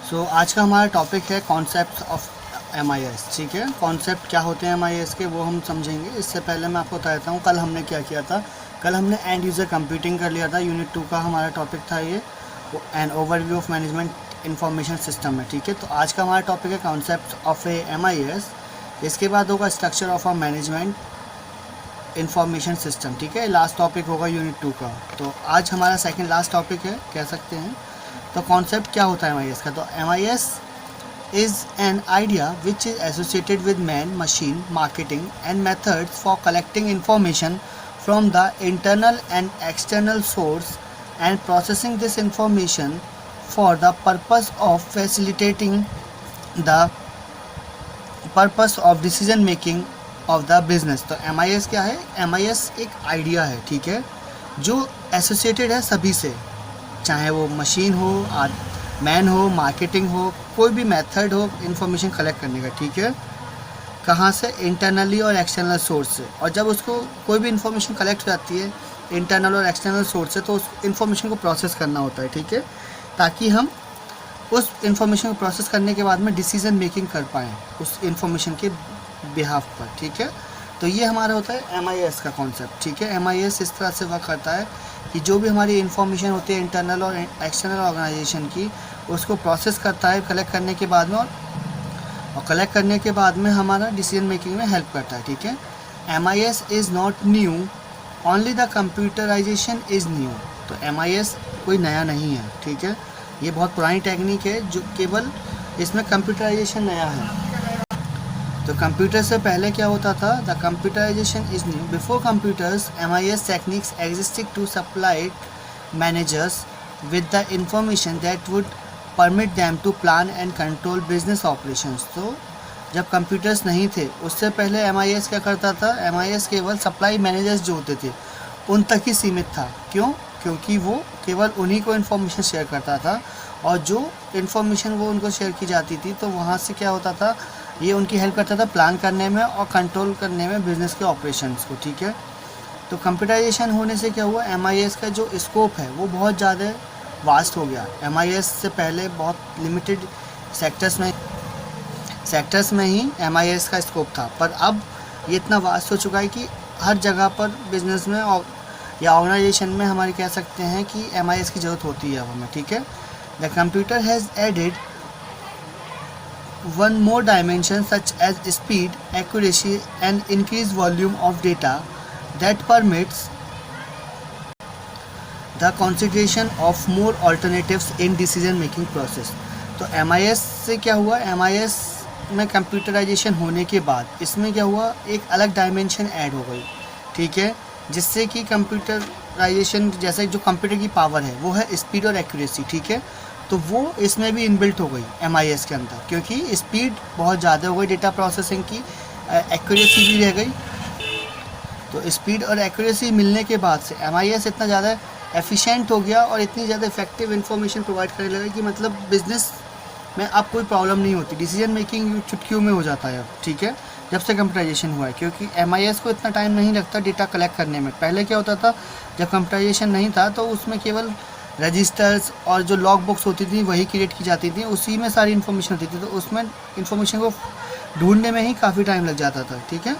आज का हमारा टॉपिक है कॉन्सेप्ट ऑफ MIS। ठीक है, कॉन्सेप्ट क्या होते हैं MIS के वो हम समझेंगे। इससे पहले मैं आपको बता देता हूँ कल हमने क्या किया था। कल हमने एंड यूज़र कंप्यूटिंग कर लिया था। यूनिट 2 का हमारा टॉपिक था ये an overview of management information system में। ठीक है, तो आज का हमारा टॉपिक है कॉन्सेप्ट ऑफ ए MIS। इसके बाद होगा structure of a management information system. ठीक है, लास्ट टॉपिक होगा यूनिट 2 का। तो आज हमारा सेकेंड लास्ट टॉपिक है, कह सकते हैं। तो कॉन्सेप्ट क्या होता है MIS का। तो MIS is an idea which is associated with man machine marketing and methods for collecting information from the internal and external source and processing this information for the purpose of facilitating the purpose of decision making of the business। तो MIS क्या है। MIS एक idea है, ठीक है, जो associated है सभी से, चाहे वो मशीन हो, मैन हो, मार्केटिंग हो, कोई भी मेथड हो इन्फॉर्मेशन कलेक्ट करने का। ठीक है, कहाँ से, इंटरनली और एक्सटर्नल सोर्स से। और जब उसको कोई भी इन्फॉर्मेशन कलेक्ट हो जाती है इंटरनल और एक्सटर्नल सोर्स से, तो उस इन्फॉर्मेशन को प्रोसेस करना होता है। ठीक है, ताकि हम उस इन्फॉर्मेशन को प्रोसेस करने के बाद में डिसीजन मेकिंग कर पाएँ उस इन्फॉर्मेशन के बिहाफ पर। ठीक है, तो ये हमारा होता है MIS का कॉन्सेप्ट। ठीक है, MIS इस तरह से वर्क करता है कि जो भी हमारी इन्फॉर्मेशन होती है इंटरनल और एक्सटर्नल ऑर्गेनाइजेशन की, उसको प्रोसेस करता है कलेक्ट करने के बाद में, और कलेक्ट करने के बाद में हमारा डिसीजन मेकिंग में हेल्प करता है। ठीक है, MIS is not new, only the computerisation is new. तो MIS कोई नया नहीं है। ठीक है, ये बहुत पुरानी टेक्निक है, जो केवल इसमें कंप्यूटराइजेशन नया है। तो कंप्यूटर से पहले क्या होता था, the computerisation is new. Before computers MIS techniques existing to supply managers with the information that would permit them to plan and control business operations. तो जब कंप्यूटर्स नहीं थे उससे पहले MIS क्या करता था, MIS केवल सप्लाई मैनेजर्स जो होते थे उन तक ही सीमित था। क्यों? क्योंकि वो केवल उन्हीं को इन्फॉर्मेशन शेयर करता था, और जो इन्फॉर्मेशन वो उनको शेयर की जाती थी तो वहाँ से क्या होता था, ये उनकी हेल्प करता था प्लान करने में और कंट्रोल करने में बिज़नेस के ऑपरेशंस को। ठीक है, तो कंप्यूटराइजेशन होने से क्या हुआ, MIS का जो स्कोप है वो बहुत ज़्यादा वास्ट हो गया। MIS से पहले बहुत लिमिटेड सेक्टर्स में ही MIS का स्कोप था, पर अब ये इतना वास्ट हो चुका है कि हर जगह पर बिज़नेस में या ऑर्गेनाइजेशन में हमारे कह सकते हैं कि MIS की ज़रूरत होती है अब हमें। ठीक है, the computer has added one more dimension such as speed, accuracy and increased volume of data that permits the consideration of more alternatives in decision making process। तो MIS से क्या हुआ, MIS में कंप्यूटराइजेशन होने के बाद इसमें क्या हुआ, एक अलग डायमेंशन ऐड हो गई। ठीक है, जिससे कि कंप्यूटराइजेशन, जैसे जो कंप्यूटर की पावर है वो है स्पीड और एक्यूरेसी। ठीक है, तो वो इसमें भी इनबिल्ट हो गई MIS के अंदर, क्योंकि स्पीड बहुत ज़्यादा हो गई डेटा प्रोसेसिंग की, एक्यूरेसी भी रह गई। तो स्पीड और एक्यूरेसी मिलने के बाद से MIS इतना ज़्यादा एफिशिएंट हो गया और इतनी ज़्यादा इफेक्टिव इन्फॉर्मेशन प्रोवाइड करने लगा कि मतलब बिज़नेस में अब कोई प्रॉब्लम नहीं होती, डिसीजन मेकिंग चुटकियों में हो जाता है अब। ठीक है, जब से कंप्यूटराइजेशन हुआ है, क्योंकि MIS को इतना टाइम नहीं लगता डेटा कलेक्ट करने में। पहले क्या होता था, जब कंप्यूटराइजेशन नहीं था तो उसमें केवल रजिस्टर्स और जो लॉग बुक्स होती थी वही क्रिएट की जाती थी, उसी में सारी इन्फॉर्मेशन होती थी, तो उसमें इन्फॉर्मेशन को ढूंढने में ही काफ़ी टाइम लग जाता था। ठीक है,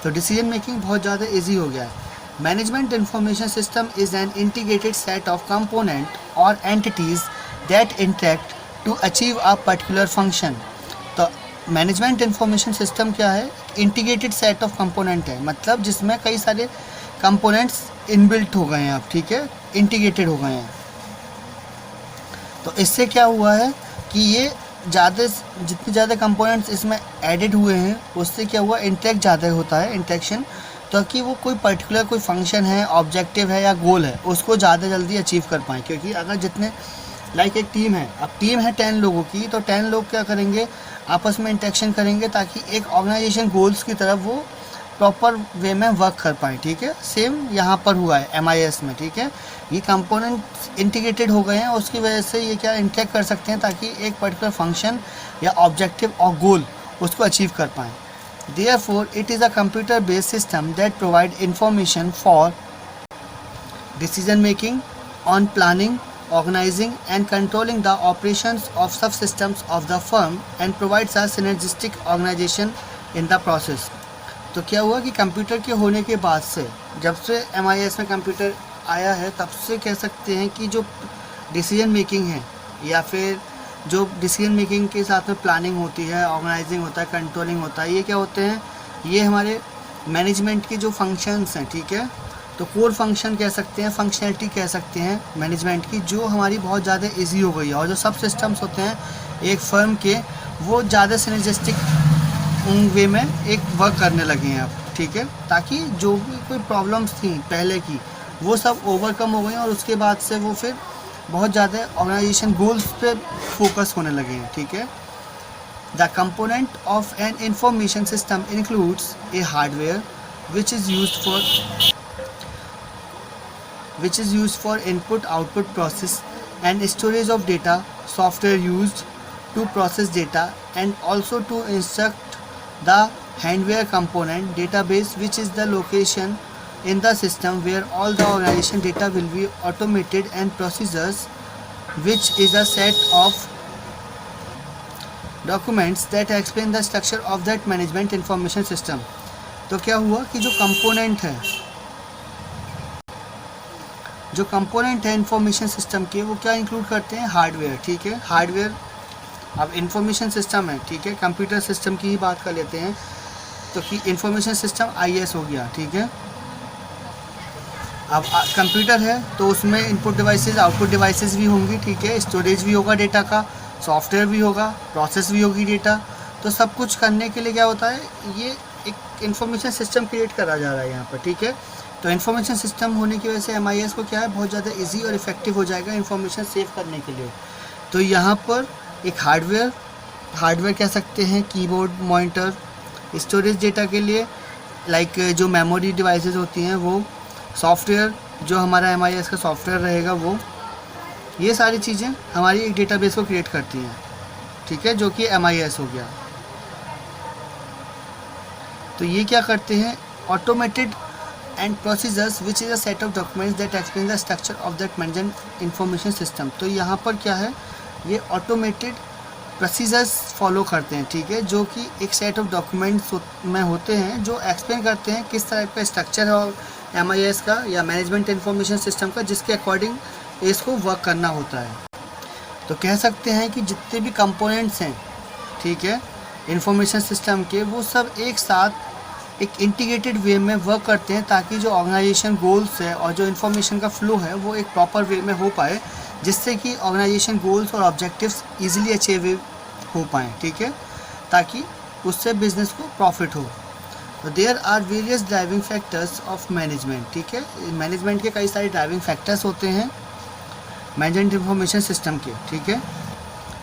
तो डिसीजन मेकिंग बहुत ज़्यादा ईजी हो गया है। Management information system is an integrated set of component और entities that interact to achieve a particular function. तो मैनेजमेंट इंफॉर्मेशन सिस्टम क्या है, इंटीग्रेटेड सेट ऑफ कंपोनेंट है, मतलब जिसमें कई सारे कंपोनेंट्स इनबिल्ट हो गए हैं अब। ठीक है, इंटीग्रेटेड हो गए हैं। तो इससे क्या हुआ है कि ये जितने ज़्यादा कंपोनेंट्स इसमें एडेड हुए हैं उससे क्या हुआ, इंटरेक्ट ज़्यादा होता है, इंटरेक्शन, ताकि वो कोई पर्टिकुलर कोई फंक्शन है, ऑब्जेक्टिव है या गोल है उसको ज़्यादा जल्दी अचीव कर पाएँ। क्योंकि अगर जितने लाइक एक टीम है, अब टीम है 10 लोगों की, तो 10 लोग क्या करेंगे, आपस में इंटरेक्शन करेंगे ताकि एक ऑर्गेनाइजेशन गोल्स की तरफ वो प्रॉपर वे में वर्क कर पाए। ठीक है, सेम यहाँ पर हुआ है MIS में। ठीक है, ये कंपोनेंट इंटीग्रेटेड हो गए हैं, उसकी वजह से ये क्या इंटरेक्ट कर सकते हैं ताकि एक पर्टिकुलर फंक्शन या ऑब्जेक्टिव और गोल उसको अचीव कर पाएँ। Therefore it is a computer based system that provide information for decision making, on planning organizing and controlling the operations of subsystems of the firm and provides a synergistic organization in the process। तो क्या हुआ कि computer के होने के बाद से, जब से MIS में कंप्यूटर आया है, तब से कह सकते हैं कि जो डिसीजन मेकिंग है या फिर जो डिसीजन मेकिंग के साथ में प्लानिंग होती है, ऑर्गेनाइजिंग होता है, कंट्रोलिंग होता है, ये क्या होते हैं, ये हमारे मैनेजमेंट के जो फंक्शंस हैं, ठीक है। तो कोर फंक्शन कह सकते हैं, फंक्शनैलिटी कह सकते हैं मैनेजमेंट की, जो हमारी बहुत ज़्यादा इजी हो गई है। और जो सब सिस्टम्स होते हैं एक फर्म के, वो ज़्यादा सिनर्जिस्टिक वे में एक वर्क करने लगे हैं अब, ठीक है, ताकि जो भी कोई प्रॉब्लम्स थी पहले की, वो सब ओवरकम हो गई और उसके बाद से वो फिर बहुत ज़्यादा ऑर्गेनाइजेशन गोल्स पे फोकस होने लगे हैं, ठीक है। The component of an information system includes A hardware which is used for input output process and storage of data, software used to process data and also to instruct the hardware component database, which is the location in the system where all the organization data will be automated, and procedures, which is a set of documents that explain the structure of that management information system। तो क्या हुआ कि जो component है information system के, वो क्या include करते हैं, हार्डवेयर, ठीक है। हार्डवेयर, अब इंफॉर्मेशन सिस्टम है, ठीक है, कंप्यूटर सिस्टम की ही बात कर लेते हैं। तो कि इंफॉर्मेशन सिस्टम IS हो गया, ठीक है। अब कंप्यूटर है तो उसमें इनपुट डिवाइसेस आउटपुट डिवाइसेस भी होंगी, ठीक है, स्टोरेज भी होगा डेटा का, सॉफ्टवेयर भी होगा, प्रोसेस भी होगी डेटा। तो सब कुछ करने के लिए क्या होता है, ये एक इंफॉर्मेशन सिस्टम क्रिएट करा जा रहा है यहाँ पर, ठीक है। तो इन्फॉर्मेशन सिस्टम होने की वजह से MIS को क्या है, बहुत ज़्यादा इजी और इफेक्टिव हो जाएगा इन्फॉर्मेशन सेव करने के लिए। तो यहाँ पर एक हार्डवेयर कह सकते हैं, कीबोर्ड, मॉनिटर, स्टोरेज डेटा के लिए लाइक जो मेमोरी डिवाइसेस होती हैं वो, सॉफ्टवेयर जो हमारा MIS का सॉफ्टवेयर रहेगा वो, ये सारी चीज़ें हमारी एक डेटाबेस को क्रिएट करती हैं, ठीक है, जो कि MIS हो गया। तो ये क्या करते हैं, automated and procedures which is a set of documents that explain the structure of that management information system. तो यहाँ पर क्या है, ये ऑटोमेटेड प्रोसीजर्स फॉलो करते हैं, ठीक है, जो कि एक सेट ऑफ डॉक्यूमेंट्स में होते हैं जो एक्सप्लेन करते हैं किस तरह का स्ट्रक्चर है और MIS का या मैनेजमेंट इंफॉर्मेशन सिस्टम का, जिसके अकॉर्डिंग इसको वर्क करना होता है। तो कह सकते हैं कि जितने भी कंपोनेंट्स हैं, ठीक है, इंफॉर्मेशन सिस्टम के, वो सब एक साथ एक इंटीग्रेटेड वे में वर्क करते हैं, ताकि जो ऑर्गेनाइजेशन गोल्स है और जो इन्फॉर्मेशन का फ्लो है वो एक प्रॉपर वे में हो पाए, जिससे कि ऑर्गेनाइजेशन गोल्स और ऑब्जेक्टिव्स इजीली अचीव हो पाएँ, ठीक है, ताकि उससे बिजनेस को प्रॉफिट हो। तो there are various driving factors of management, ठीक है, मैनेजमेंट के कई सारे ड्राइविंग फैक्टर्स होते हैं मैनेजमेंट इंफॉर्मेशन सिस्टम के, ठीक है,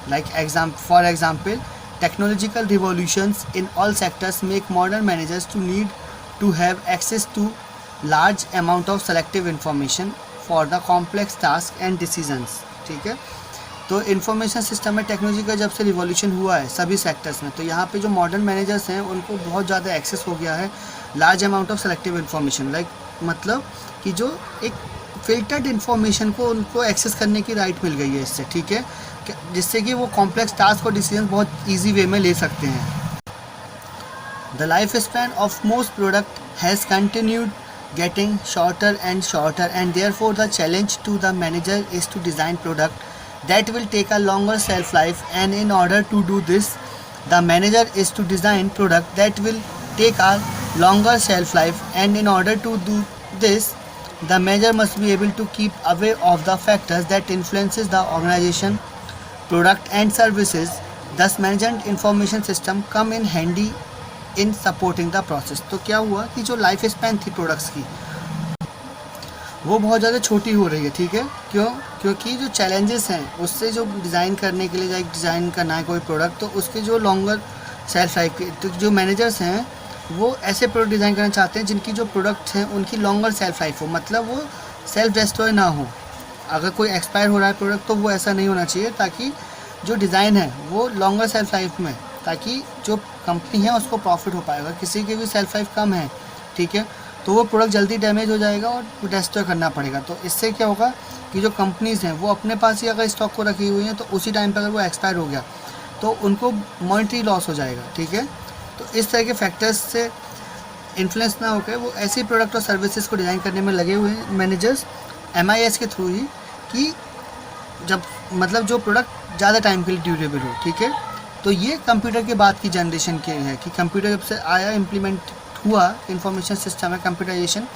like for example technological revolutions in all sectors make modern managers to need to have access to large amount of selective information for the complex tasks and decisions, ठीक है। तो information system में technology का जब से revolution हुआ है सभी सेक्टर्स में, तो यहाँ पे जो मॉडर्न मैनेजर्स हैं उनको बहुत ज़्यादा एक्सेस हो गया है large amount of selective information, like मतलब कि जो एक फिल्टर्ड इन्फॉर्मेशन को उनको एक्सेस करने की राइट मिल गई है इससे, ठीक है, जिससे कि वो कॉम्प्लेक्स टास्क और डिसीजन बहुत ईजी वे में ले सकते हैं। The life span of most product has continued getting shorter and shorter, and therefore the challenge to the manager is to design product that will take a longer shelf life, and in order to do this the manager is to design product that will take a longer shelf life, and in order to do this the manager must be able to keep aware of the factors that influences the organization product and services, thus management information system come in handy in supporting the process. तो क्या हुआ कि जो life span थी products की वो बहुत ज़्यादा छोटी हो रही है, ठीक है, क्योंकि जो चैलेंजेस हैं उससे जो डिज़ाइन करने के लिए डिज़ाइन करना है कोई प्रोडक्ट, तो उसके जो लॉन्गर सेल्फ लाइफ के, तो जो मैनेजर्स हैं वो ऐसे प्रोडक्ट डिज़ाइन करना चाहते हैं जिनकी जो प्रोडक्ट्स हैं उनकी लॉन्गर सेल्फ लाइफ हो, मतलब वो सेल्फ डिस्ट्रॉय ना हो। अगर कोई एक्सपायर हो रहा है प्रोडक्ट तो वो ऐसा नहीं होना चाहिए, ताकि जो डिज़ाइन है वो लॉन्गर सेल्फ लाइफ में, ताकि जो कंपनी है उसको प्रॉफिट हो पाएगा। किसी की भी सेल्फ लाइफ कम है, ठीक है, तो वो प्रोडक्ट जल्दी डैमेज हो जाएगा और डिस्ट्रॉय करना पड़ेगा। तो इससे क्या होगा कि जो कंपनीज़ हैं वो अपने पास ही अगर स्टॉक को रखी हुई हैं तो उसी टाइम पर अगर वो एक्सपायर हो गया तो उनको मॉनेटरी लॉस हो जाएगा, ठीक है। तो इस तरह के फैक्टर्स से इन्फ्लुएंस ना होकर वो ऐसे प्रोडक्ट और सर्विसेज को डिज़ाइन करने में लगे हुए हैं मैनेजर्स MIS के थ्रू ही, कि जब मतलब जो प्रोडक्ट ज़्यादा टाइम के लिए ड्यूरेबल हो, ठीक है। तो ये कंप्यूटर के बाद की जनरेशन के है कि कंप्यूटर जब से आया, इम्प्लीमेंट हुआ, इंफॉर्मेशन सिस्टम है, कंप्यूटराइजेशन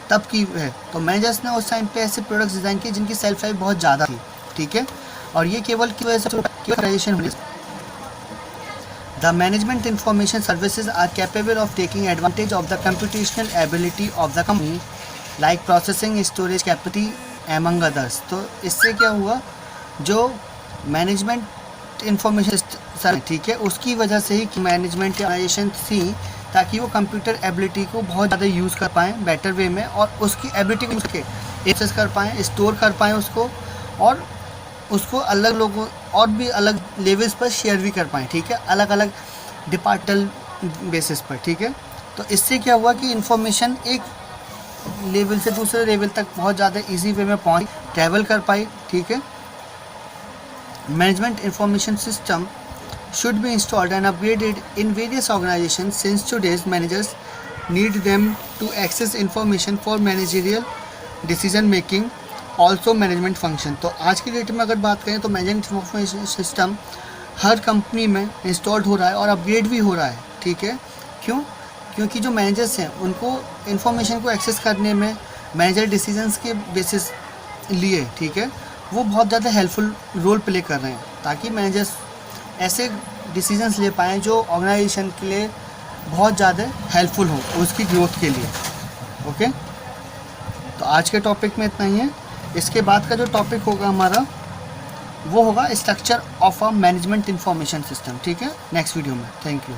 तब की है। तो मैनेजर्स ने उस टाइम पे ऐसे प्रोडक्ट्स डिज़ाइन किए जिनकी सेल्फ लाइफ बहुत ज़्यादा थी, ठीक है। और ये केवल की वजह से कंप्यूटराइजेशन हुई। The management information services are capable of taking advantage of the computational ability of the company, like processing, storage capacity, among others. तो इससे क्या हुआ, जो मैनेजमेंट इंफॉर्मेशन सर, ठीक है, उसकी वजह से ही मैनेजमेंट ऑर्गेनाइजेशन थी ताकि वो कंप्यूटर एबिलिटी को बहुत ज़्यादा यूज़ कर पाएँ बेटर वे में, और उसकी एबिलिटी को उसके एक्सेस कर पाएँ, स्टोर कर पाएँ उसको, और उसको अलग लोगों और भी अलग लेवल्स पर शेयर भी कर पाएँ, ठीक है, अलग अलग डिपार्टमेंटल बेसिस पर, ठीक है। तो इससे क्या हुआ कि इन्फॉर्मेशन एक लेवल से दूसरे लेवल तक बहुत ज़्यादा इजी वे में पहुँच ट्रैवल कर पाई, ठीक है। Management information system should be installed and upgraded in various organizations since today's managers need them to access information for managerial decision making, also management function। तो आज की डेट में अगर बात करें तो मैनेजमेंट इंफॉर्मेशन सिस्टम हर कंपनी में installed हो रहा है और अपग्रेड भी हो रहा है, ठीक है। क्यों? क्योंकि जो मैनेजर्स हैं उनको इन्फॉर्मेशन को एक्सेस करने में मैनेजर डिसीजंस के बेसिस लिए, ठीक है, वो बहुत ज़्यादा हेल्पफुल रोल प्ले कर रहे हैं ताकि मैनेजर्स ऐसे डिसीजंस ले पाएँ जो ऑर्गेनाइजेशन के लिए बहुत ज़्यादा हेल्पफुल हो उसकी ग्रोथ के लिए। ओके, तो आज के टॉपिक में इतना ही है। इसके बाद का जो टॉपिक होगा हमारा वो होगा structure of a management information system, ठीक है, नेक्स्ट वीडियो में। Thank you.